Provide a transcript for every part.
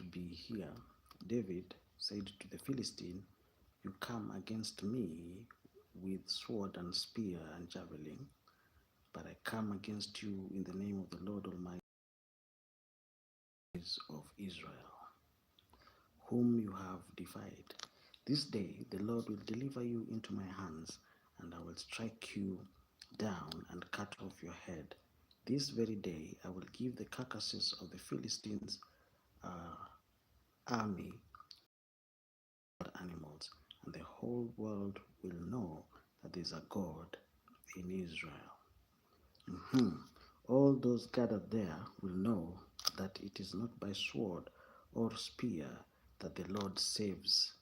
to be here, David said to the Philistine, "You come against me with sword and spear and javelin, but I come against you in the name of the Lord Almighty of Israel, whom you have defied. This day the Lord will deliver you into my hands, and I will strike you down and cut off your head. This very day I will give the carcasses of the Philistines' army animals, and the whole world will know that there is a God in Israel." All those gathered there will know that it is not by sword or spear that the Lord saves,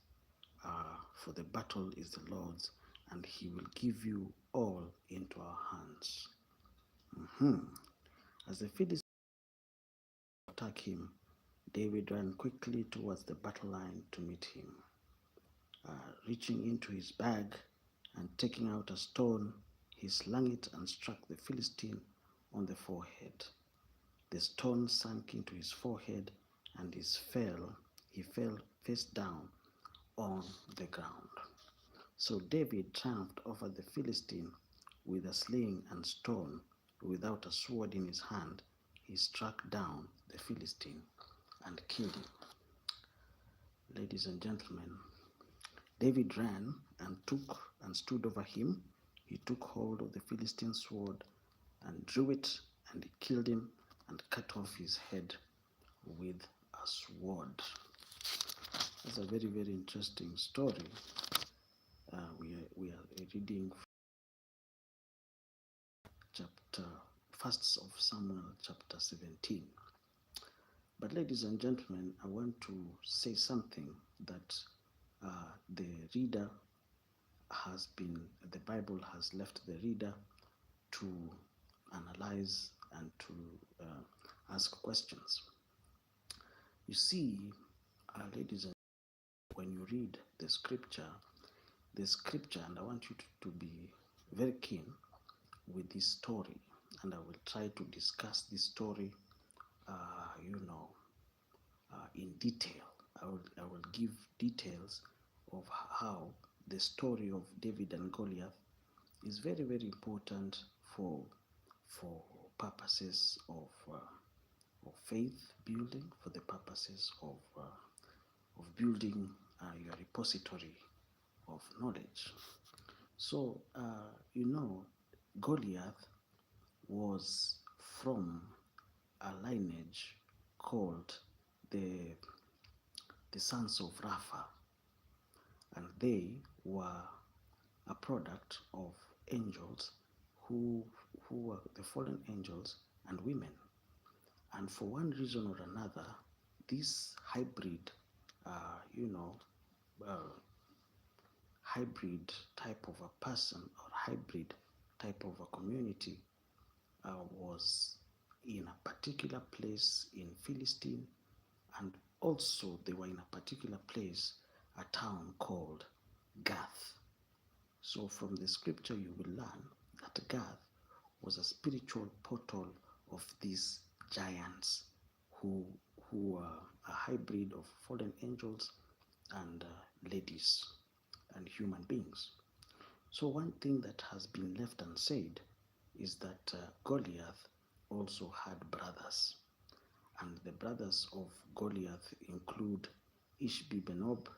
for the battle is the Lord's, and he will give you all into our hands. As the Philistines attacked him, David ran quickly towards the battle line to meet him. Reaching into his bag and taking out a stone, he slung it and struck the Philistine on the forehead. The stone sank into his forehead, and he fell face down on the ground. So David triumphed over the Philistine with a sling and stone. Without a sword in his hand, he struck down the Philistine and killed him. Ladies and gentlemen, David ran and stood over him. He took hold of the Philistine's sword and drew it, and he killed him and cut off his head with a sword. That's a very, very interesting story. We are reading chapter 1 of Samuel, chapter 17. But ladies and gentlemen, I want to say something that the Bible has left the reader to analyze and to ask questions. You see, ladies and gentlemen, when you read the scripture, and I want you to be very keen with this story, and I will try to discuss this story, in detail. I will give details of how the story of David and Goliath is very, very important for purposes of faith building, for the purposes of building your repository of knowledge. So, Goliath was from a lineage called the sons of Rapha, and they were a product of angels who were the fallen angels and women. And for one reason or another, this hybrid, hybrid type of a person or hybrid type of a community was in a particular place in Philistine, and also they were in a particular place, a town called Gath. So from the scripture you will learn that Gath was a spiritual portal of these giants who were a hybrid of fallen angels and ladies and human beings. So one thing that has been left unsaid is that Goliath also had brothers. And the brothers of Goliath include Ishbi-Benob,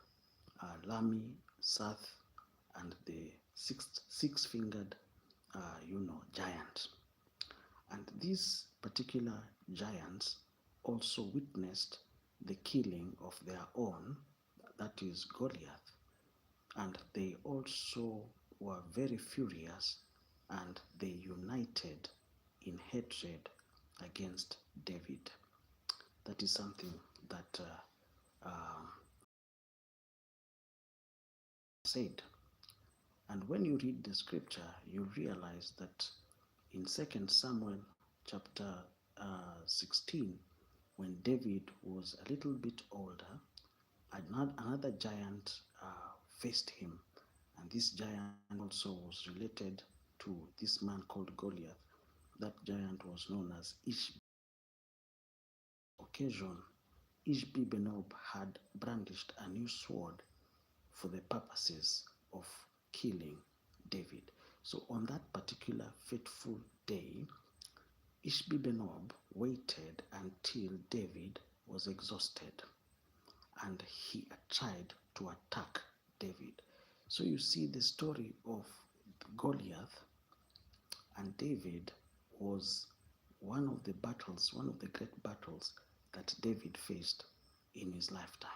Lami, Sath, and the six-fingered, giant. And these particular giants also witnessed the killing of their own, that is Goliath. And they also were very furious, and they united in hatred against David. That is something that said. And when you read the scripture, you realize that in 2 Samuel chapter 16, when David was a little bit older, another giant faced him. And this giant also was related to this man called Goliath. That giant was known as Ishbi. Occasion, Ishbi-benob had brandished a new sword for the purposes of killing David. So on that particular fateful day, Ishbi-benob waited until David was exhausted and he tried to attack David. So you see the story of Goliath and David was one of the great battles that David faced in his lifetime.